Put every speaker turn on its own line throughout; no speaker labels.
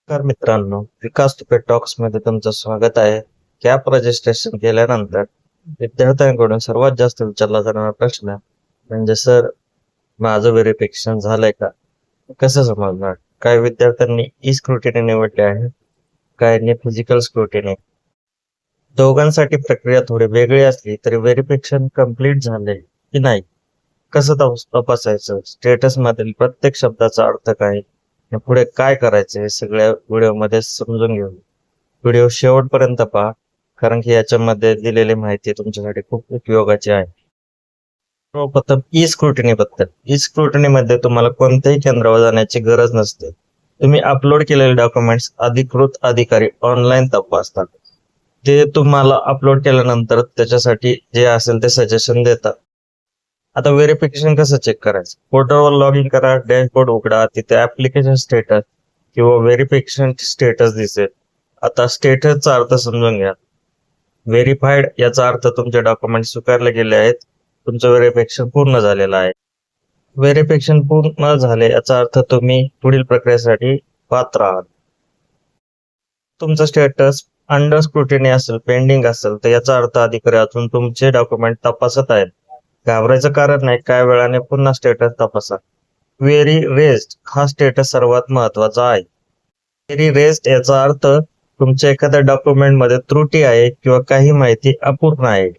नमस्कार मित्रांनो, विकास तुपे टॉक्स मध्ये तुमचं स्वागत आहे. कॅप रजिस्ट्रेशन केल्यानंतर विद्यार्थ्यांकडून सर्वात जास्त विचारला जाणारा प्रश्न म्हणजे सर, माझं व्हेरिफिकेशन झालंय का? कसं समजणार? काही विद्यार्थ्यांनी ई स्क्रुटिनी निवडले आहे, काहींनी फिजिकल स्क्रुटिनी. दोघांसाठी प्रक्रिया थोडी वेगळी असली तरी व्हेरिफिकेशन कम्प्लीट झाले की नाही कसं तपासायचं, स्टेटस मधील प्रत्येक शब्दाचा अर्थ काय आणि पुढे काय करायचं हे सगळ्या व्हिडिओमध्ये समजून घेऊ. व्हिडिओ शेवटपर्यंत पहा, कारण की याच्यामध्ये दिलेली माहिती तुमच्यासाठी खूप उपयोगाची आहे. सर्वप्रथम ई स्क्रुटिनी बद्दल. ई स्क्रुटिनी मध्ये तुम्हाला कोणत्याही केंद्रावर जाण्याची गरज नसते. तुम्ही अपलोड केलेले डॉक्युमेंट्स अधिकृत अधिकारी ऑनलाईन तपासतात. ते तुम्हाला अपलोड केल्यानंतर त्याच्यासाठी जे असेल ते सजेशन देतात. आता व्हेरिफिकेशन कसं चेक करायचं? पोर्टलवर लॉग इन करा, डॅशबोर्ड उघडा, तिथे ऍप्लिकेशन स्टेटस किंवा व्हेरिफिकेशन स्टेटस दिसेल. आता स्टेटसचा अर्थ समजून घ्या. व्हेरीफाईड याचा अर्थ तुमचे डॉक्युमेंट स्वीकारले गेले आहेत, तुमचं व्हेरिफिकेशन पूर्ण झालेलं आहे. व्हेरिफिकेशन पूर्ण झाले याचा अर्थ तुम्ही पुढील प्रक्रियेसाठी पात्र आहात. तुमचं स्टेटस अंडर स्क्रुटिनी असेल, पेंडिंग असेल, तर याचा अर्थ अधिकारी अजून तुमचे डॉक्युमेंट तपासत आहेत. घाबरायचं कारण नाही, काय वेळाने पुन्हा स्टेटस तपासा. क्वेरी रेस्ड हा स्टेटस सर्वात महत्वाचा आहे. क्वेरी रेस्ड याचा अर्थ तुमच्या एखाद्या डॉक्युमेंट मध्ये त्रुटी आहे किंवा काही माहिती अपूर्ण आहे,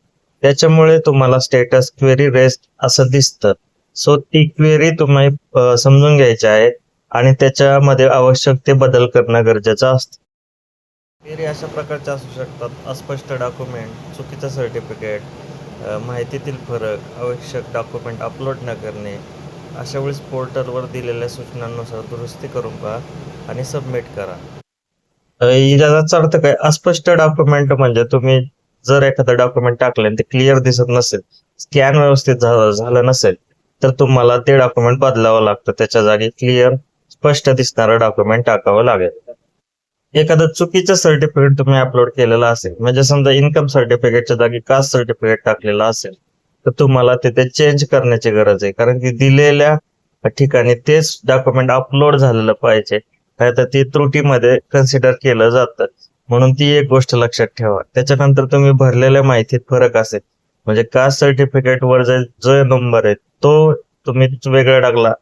त्याच्यामुळे तुम्हाला स्टेटस क्वेरी रेस्ड असं दिसतं. सो ती क्वेरी तुम्ही समजून घ्यायची आहे आणि त्याच्यामध्ये आवश्यक ते बदल करणं गरजेचं असतं. क्वेरी अशा प्रकारच्या असू शकतात: अस्पष्ट डॉक्युमेंट, चुकीचं सर्टिफिकेट, माहितीतील फरक, आवश्यक डॉक्युमेंट अपलोड न करणे. अशा वेळेस पोर्टलवर दिलेल्या सूचनांनुसार दुरुस्ती करून पहा आणि सबमिट करा. याचा अर्थ काय? अस्पष्ट डॉक्युमेंट म्हणजे तुम्ही जर एखादं डॉक्युमेंट टाकले ते क्लिअर दिसत नसेल, स्कॅन व्यवस्थित झालं नसेल, तर तुम्हाला ते डॉक्युमेंट बदलावं लागतं. त्याच्या जागी क्लिअर स्पष्ट दिसणारं डॉक्युमेंट टाकावं लागेल. एखादं चुकीचं सर्टिफिकेट तुम्ही अपलोड केलेलं असेल, म्हणजे समजा इन्कम सर्टिफिकेटच्या जागी कास्ट सर्टिफिकेट टाकलेलं असेल, तर तुम्हाला तिथे चेंज करण्याची गरज आहे, कारण की दिलेल्या ठिकाणी तेच डॉक्युमेंट अपलोड झालेलं पाहिजे, नाही तर ती त्रुटीमध्ये कन्सिडर केलं जातं. म्हणून ती एक गोष्ट लक्षात ठेवा. त्याच्यानंतर तुम्ही भरलेल्या माहितीत फरक असेल, म्हणजे कास्ट सर्टिफिकेट वर जो नंबर आहे तो तुम्ही वेगळा टाकला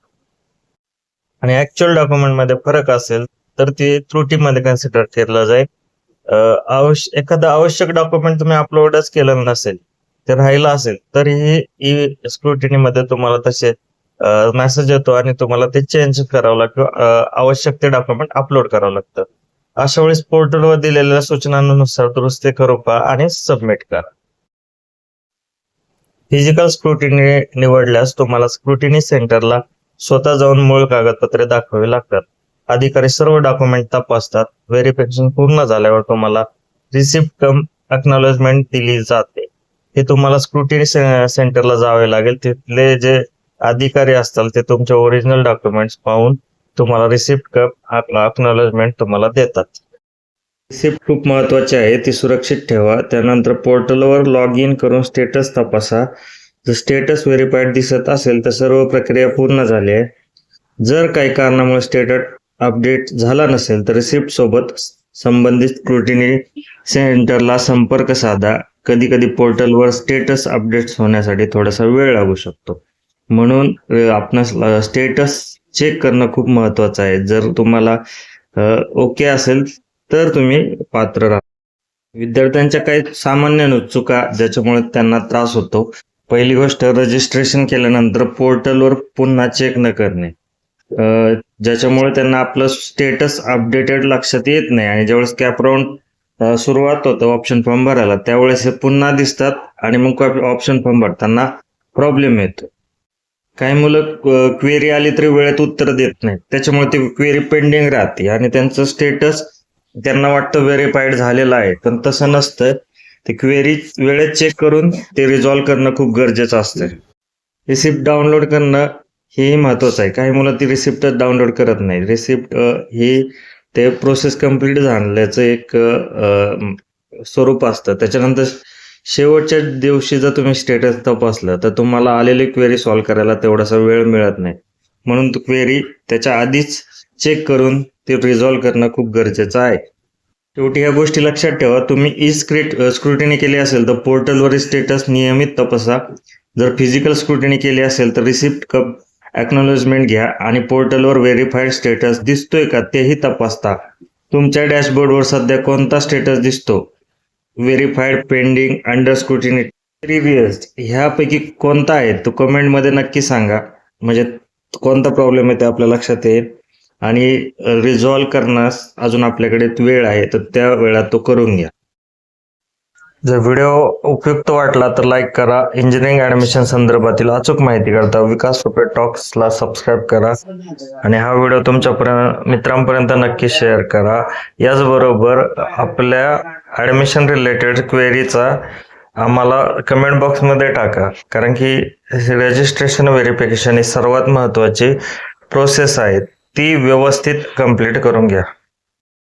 आणि ऍक्च्युअल डॉक्युमेंट मध्ये फरक असेल, तर ते त्रुटीमध्ये कन्सिडर केलं जाईल. एखादं आवश्यक डॉक्युमेंट तुम्ही अपलोडच केलं नसेल, ते राहिलं असेल, तर ही ई स्क्रुटिनी मध्ये तुम्हाला तसे मेसेज येतो आणि तुम्हाला ते चेंज करावं लागतं, आवश्यक ते डॉक्युमेंट अपलोड करावं लागतं. अशा वेळेस पोर्टलवर दिलेल्या सूचनांनुसार दुरुस्ती करून पहा आणि सबमिट करा. फिजिकल स्क्रुटिनी निवडल्यास तुम्हाला स्क्रुटिनी सेंटरला स्वतः जाऊन मूळ कागदपत्रे दाखवावी लागतात. अधिकारी सर्व डॉक्युमेंट तपासतात. व्हेरिफिकेशन पूर्ण झाल्यावर तुम्हाला रिसिप्ट कम अक्नॉलेजमेंट दिली जाते. हे तुम्हाला स्क्रुटिनी सेंटरला जावे लागेल. तिथले जे अधिकारी असतात ते तुमचे ओरिजिनल डॉक्युमेंट्स पाहून तुम्हाला रिसिप्ट कम अक्नॉलेजमेंट तुम्हाला देतात. रिसिप्ट खूप महत्वाची आहे, ती सुरक्षित ठेवा. त्यानंतर पोर्टलवर लॉग इन करून स्टेटस तपासा. जर स्टेटस व्हेरीफाईड दिसत असेल तर सर्व प्रक्रिया पूर्ण झाली आहे. जर काही कारणामुळे स्टेटस अपडेट झाला नसेल तर रिसिप्ट सोबत संबंधित स्क्रुटिनी सेंटरला संपर्क साधा. कधी कधी पोर्टलवर स्टेटस अपडेट्स होण्यासाठी थोडासा वेळ लागू शकतो, म्हणून आपणास स्टेटस चेक करणं खूप महत्वाचं आहे. जर तुम्हाला ओके असेल तर तुम्ही पात्र राहा. विद्यार्थ्यांच्या काही सामान्य चुका ज्याच्यामुळे त्यांना त्रास होतो. पहिली गोष्ट, रजिस्ट्रेशन केल्यानंतर पोर्टलवर पुन्हा चेक न करणे, ज्याच्यामुळे त्यांना आपलं स्टेटस अपडेटेड लक्षात येत नाही आणि ज्यावेळेस कॅप राऊंड सुरुवात होतं ऑप्शन फॉर्म भरायला, त्यावेळेस हे पुन्हा दिसतात आणि मग ऑप्शन फॉर्म भरताना प्रॉब्लेम येतो. काही मुलं क्वेरी आली तरी वेळेत उत्तर देत नाहीत, त्याच्यामुळे ती क्वेरी पेंडिंग राहते आणि त्यांचं स्टेटस त्यांना वाटतं व्हेरीफाईड झालेलं आहे, पण तसं नसतं. ते क्वेरी वेळेत चेक करून ते रिझॉल्व्ह करणं खूप गरजेचं असतं. रिसिप्ट डाउनलोड करणं हे महत्वाचं आहे. काही मुलं ती रिसिप्टच डाउनलोड करत नाही. रिसिप्ट ही ते प्रोसेस कम्प्लीट झाल्याचं एक स्वरूप असतं. त्याच्यानंतर शेवटच्या दिवशी जर तुम्ही स्टेटस तपासलं तर तुम्हाला आलेली क्वेरी सॉल्व्ह करायला तेवढासा वेळ मिळत नाही, म्हणून क्वेरी त्याच्या आधीच चेक करून ते रिझॉल्व्ह करणं खूप गरजेचं आहे. शेवटी ह्या गोष्टी लक्षात ठेवा. तुम्ही स्क्रुटिनी केली असेल तर पोर्टलवरील स्टेटस नियमित तपासा. जर फिजिकल स्क्रुटिनी केली असेल तर रिसिप्ट कप एक्नॉलेजमेंट घ्या आणि पोर्टलवर व्हेरीफाईड स्टेटस दिसतोय का तेही तपासता. तुमच्या डॅशबोर्डवर सध्या कोणता स्टेटस दिसतो? Verified, pending, under scrutiny, previous ह्यापैकी कोणता आहे तो कमेंटमध्ये नक्की सांगा. म्हणजे कोणता प्रॉब्लेम आहे ते आपल्या लक्षात येईल आणि रिझॉल्व्ह करण्यास अजून आपल्याकडे वेळ आहे, तर त्या वेळात तो करून घ्या. जर व्हिडिओ उपयुक्त वाटला तर लाईक करा. इंजिनिअरिंग ऍडमिशन संदर्भातील अचूक माहिती करता विकास रुपे टॉक्सला सबस्क्राईब करा आणि हा व्हिडिओ तुमच्या मित्रांपर्यंत नक्की शेअर करा. याचबरोबर आपल्या ऍडमिशन रिलेटेड क्वेरीचा आम्हाला कमेंट बॉक्समध्ये टाका, कारण की रजिस्ट्रेशन व्हेरिफिकेशन ही सर्वात महत्त्वाची प्रोसेस आहे, ती व्यवस्थित कंप्लीट करून घ्या.